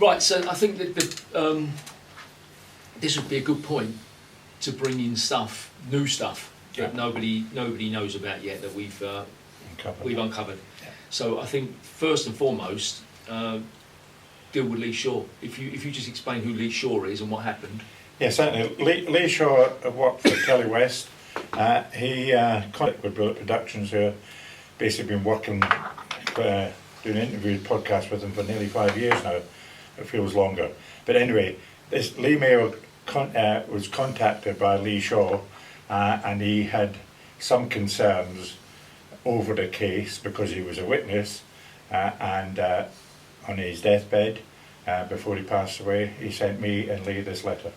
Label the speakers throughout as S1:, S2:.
S1: Right, so I think that this would be a good point to bring in new stuff that nobody knows about yet that we've uncovered. Yeah. So I think first and foremost, deal with Lee Shaw. If you just explain who Lee Shaw is and what happened.
S2: Yeah, certainly. Lee Shaw worked for Telewest. He contacted with Bullet Productions, who have basically been working, doing interview podcasts with him for nearly 5 years now. It feels longer. But anyway, this Lee Mayo was contacted by Lee Shaw, and he had some concerns over the case because he was a witness, and on his deathbed, before he passed away, he sent me and Lee this letter.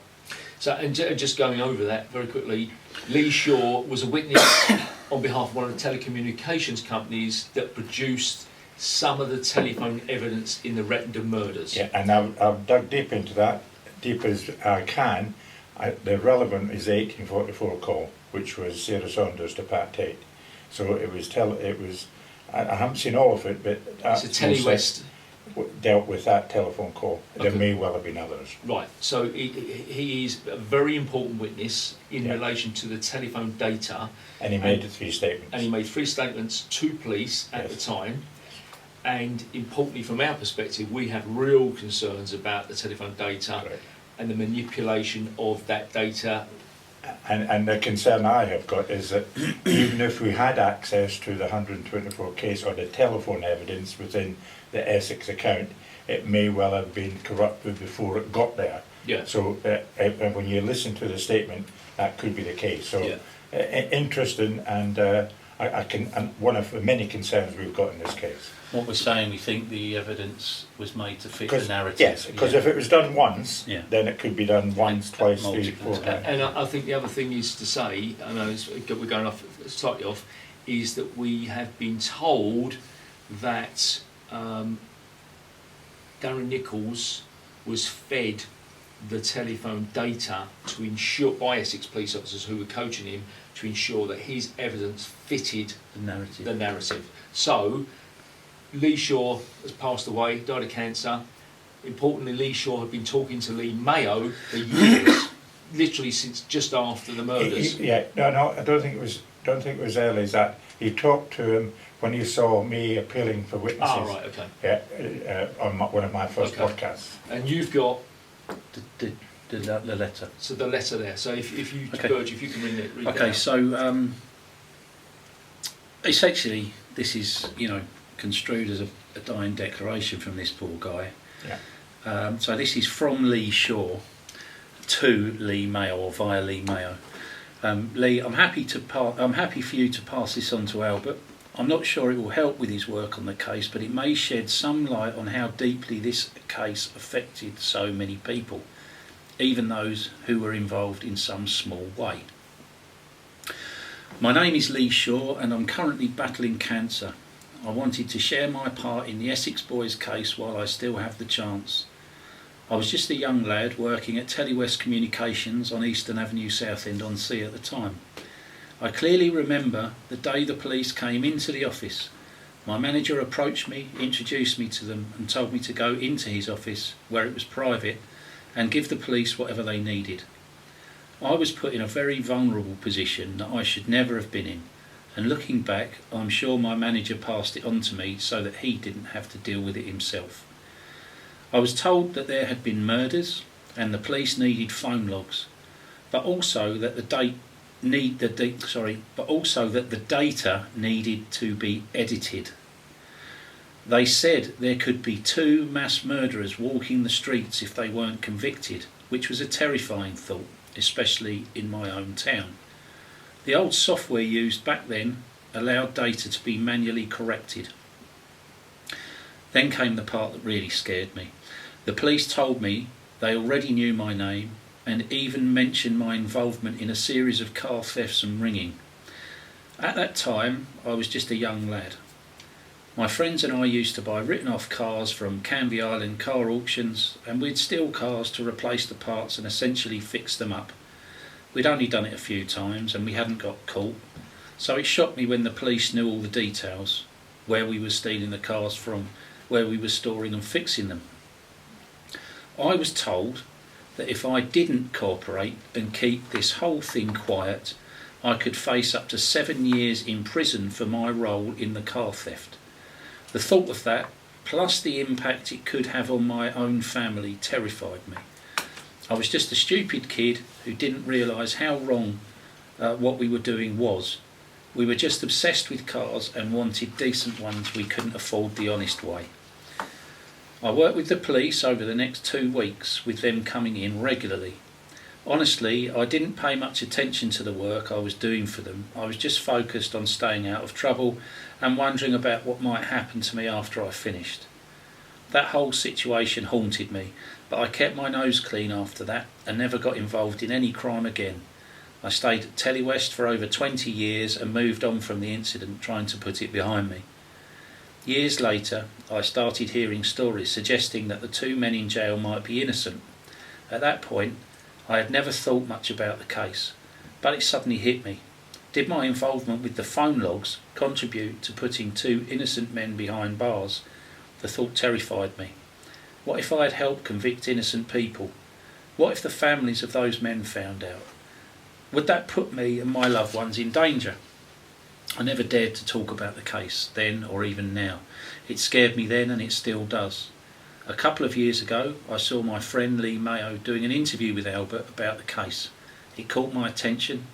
S1: So, and just going over that very quickly, Lee Shaw was a witness on behalf of one of the telecommunications companies that produced some of the telephone evidence in the Rettendon Murders.
S2: Yeah, and I've dug deep into that, deep as I can. The relevant is the 1844 call, which was Sarah Saunders to Pat Tate. So it was. I haven't seen all of it, but
S1: it's a Telewest
S2: dealt with that telephone call.
S1: Okay.
S2: There may well have been others.
S1: Right. So he is a very important witness in relation to the telephone data.
S2: And he made 3 statements.
S1: And he made 3 statements to police at the time. And importantly, from our perspective, we have real concerns about the telephone data and the manipulation of that data.
S2: And the concern I have got is that even if we had access to the 124 case or the telephone evidence within the Essex account, it may well have been corrupted before it got there.
S1: Yeah.
S2: So when you listen to the statement, that could be the case. So interesting, and one of the many concerns we've got in this case.
S3: What we're saying, we think the evidence was made to fit the narrative.
S2: Yes, because if it was done once, then it could be done once, twice, 3, 4 times.
S1: And I think the other thing is to say, I know we're going off slightly off, is that we have been told that Darren Nichols was fed the telephone data to ensure, by Essex police officers who were coaching him, to ensure that his evidence fitted the narrative. So Lee Shaw has passed away, died of cancer. Importantly, Lee Shaw had been talking to Lee Mayo for years, literally since just after the murders.
S2: No, I don't think it was early as that. He talked to him when he saw me appealing for witnesses.
S1: Oh, right, okay.
S2: Yeah, on one of my first podcasts.
S1: And you've got
S3: the letter.
S1: So the letter there. So if you, Burge, if you can read it.
S3: Okay, so essentially, this is construed as a dying declaration from this poor guy.
S2: Yeah.
S3: So this is from Lee Shaw to Lee Mayo, or via Lee Mayo. Lee, I'm happy for you to pass this on to Albert. I'm not sure it will help with his work on the case, but it may shed some light on how deeply this case affected so many people, even those who were involved in some small way. My name is Lee Shaw, and I'm currently battling cancer. I wanted to share my part in the Essex boys case while I still have the chance. I was just a young lad working at Telewest Communications on Eastern Avenue Southend-on-Sea at the time. I clearly remember the day the police came into the office. My manager approached me, introduced me to them, and told me to go into his office, where it was private, and give the police whatever they needed. I was put in a very vulnerable position that I should never have been in. And looking back, I'm sure my manager passed it on to me so that he didn't have to deal with it himself. I was told that there had been murders and the police needed phone logs, but also that the data needed to be edited. They said there could be 2 mass murderers walking the streets if they weren't convicted, which was a terrifying thought, especially in my own town. The old software used back then allowed data to be manually corrected. Then came the part that really scared me. The police told me they already knew my name and even mentioned my involvement in a series of car thefts and ringing. At that time, I was just a young lad. My friends and I used to buy written-off cars from Canvey Island car auctions, and we'd steal cars to replace the parts and essentially fix them up. We'd only done it a few times and we hadn't got caught, so it shocked me when the police knew all the details, where we were stealing the cars from, where we were storing and fixing them. I was told that if I didn't cooperate and keep this whole thing quiet, I could face up to 7 years in prison for my role in the car theft. The thought of that, plus the impact it could have on my own family, terrified me. I was just a stupid kid who didn't realise how wrong what we were doing was. We were just obsessed with cars and wanted decent ones we couldn't afford the honest way. I worked with the police over the next 2 weeks, with them coming in regularly. Honestly, I didn't pay much attention to the work I was doing for them. I was just focused on staying out of trouble and wondering about what might happen to me after I finished. That whole situation haunted me, but I kept my nose clean after that and never got involved in any crime again. I stayed at Telewest for over 20 years and moved on from the incident, trying to put it behind me. Years later, I started hearing stories suggesting that the 2 men in jail might be innocent. At that point, I had never thought much about the case, but it suddenly hit me. Did my involvement with the phone logs contribute to putting 2 innocent men behind bars? The thought terrified me. What if I had helped convict innocent people? What if the families of those men found out? Would that put me and my loved ones in danger? I never dared to talk about the case then or even now. It scared me then and it still does. A couple of years ago, I saw my friend Lee Mayo doing an interview with Albert about the case. It caught my attention,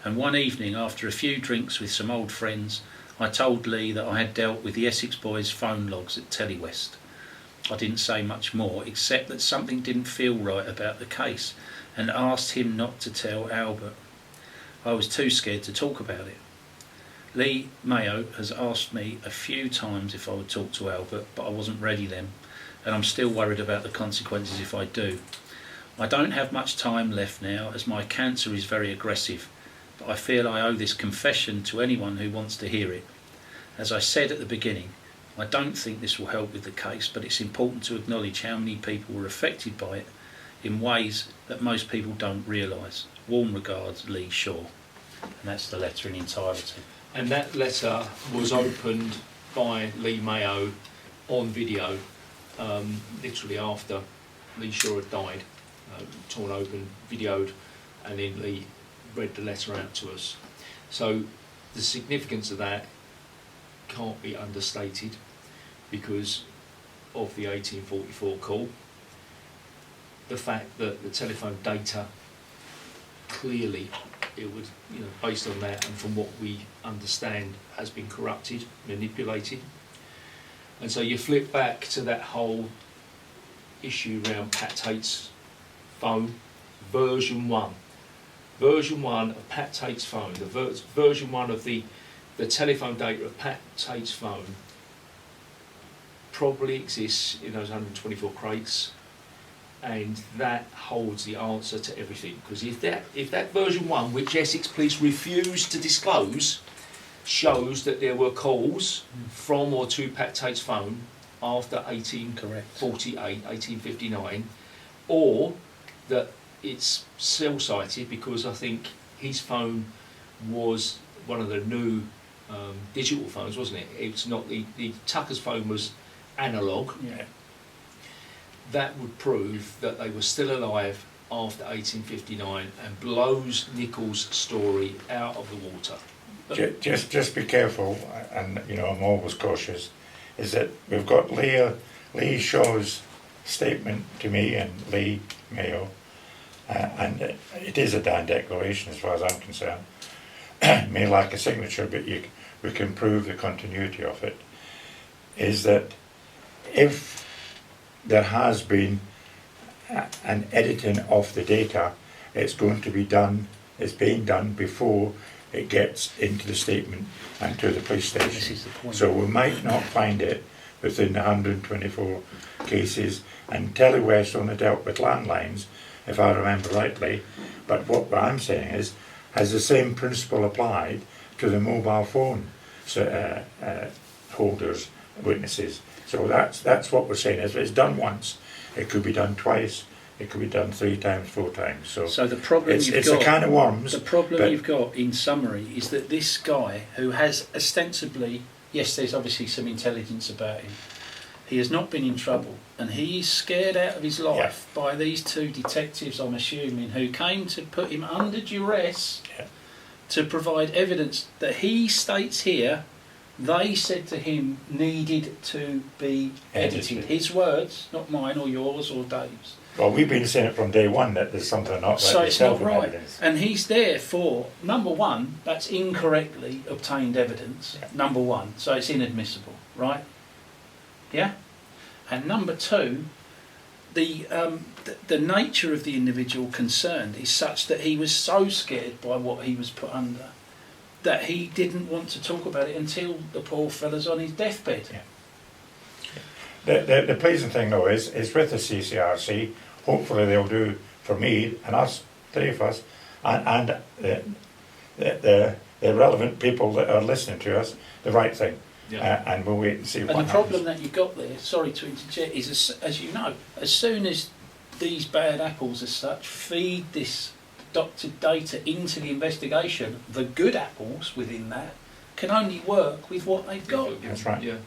S3: and one evening, after a few drinks with some old friends, I told Lee that I had dealt with the Essex boys' phone logs at Telewest. I didn't say much more, except that something didn't feel right about the case, and asked him not to tell Albert. I was too scared to talk about it. Lee Mayo has asked me a few times if I would talk to Albert, but I wasn't ready then, and I'm still worried about the consequences if I do. I don't have much time left now, as my cancer is very aggressive, but I feel I owe this confession to anyone who wants to hear it. As I said at the beginning, I don't think this will help with the case, but it's important to acknowledge how many people were affected by it in ways that most people don't realise. Warm regards, Lee Shaw. And that's the letter in entirety.
S1: And that letter was opened by Lee Mayo on video, literally after Lee Shaw had died, torn open, videoed, and then Lee read the letter out to us. So the significance of that can't be understated because of the 1844 call, the fact that the telephone data clearly, it would, based on that and from what we understand, has been corrupted, manipulated. And so you flip back to that whole issue around Pat Tate's phone, version 1 of Pat Tate's phone, the version 1 of the telephone data of Pat Tate's phone probably exists in those 124 crates, and that holds the answer to everything. Because if that version 1, which Essex Police refused to disclose, shows that there were calls from or to Pat Tate's phone after 1848, 1859, or that it's cell-sighted, because I think his phone was one of the new digital phones, wasn't it? It's not the Tucker's phone was analogue.
S3: Yeah.
S1: That would prove that they were still alive after 1859 and blows Nichols' story out of the water.
S2: Just be careful, and I'm always cautious, is that we've got Lee Shaw's statement to me and Lee Mayo, and it is a dying declaration as far as I'm concerned. It may lack a signature, but we can prove the continuity of it, is that if there has been an editing of the data, it's going to be done, it's being done before it gets into the statement and to the police station.
S3: This is the point.
S2: So we might not find it within the 124 cases, and Telewest only dealt with landlines, if I remember rightly, but what I'm saying is, has the same principle applied to the mobile phone holders, witnesses? So that's what we're saying. If it's done once, it could be done twice, it could be done 3 times, 4 times. So
S3: the problem
S2: it's a can of worms.
S3: The problem you've got, in summary, is that this guy, who has ostensibly, yes, there's obviously some intelligence about him, He has not been in trouble, and he is scared out of his life by these two detectives, I'm assuming, who came to put him under duress to provide evidence that he states here they said to him needed to be edited. His words, not mine or yours or Dave's.
S2: Well, we've been saying it from day one that there's something not right.
S3: So it's not right. And he's there for, number one, that's incorrectly obtained evidence, number one, so it's inadmissible, right? Yeah? And number two, the nature of the individual concerned is such that he was so scared by what he was put under that he didn't want to talk about it until the poor fella's on his deathbed.
S2: Yeah. The pleasing thing though is with the CCRC, hopefully they'll do for me and us, three of us, and the relevant people that are listening to us, the right thing. Yeah. And we'll wait and see what happens.
S3: And the problem that you got there, sorry to interject, is as you know, as soon as these bad apples as such feed this doctored data into the investigation, the good apples within that can only work with what they've got.
S2: That's right.
S1: Yeah.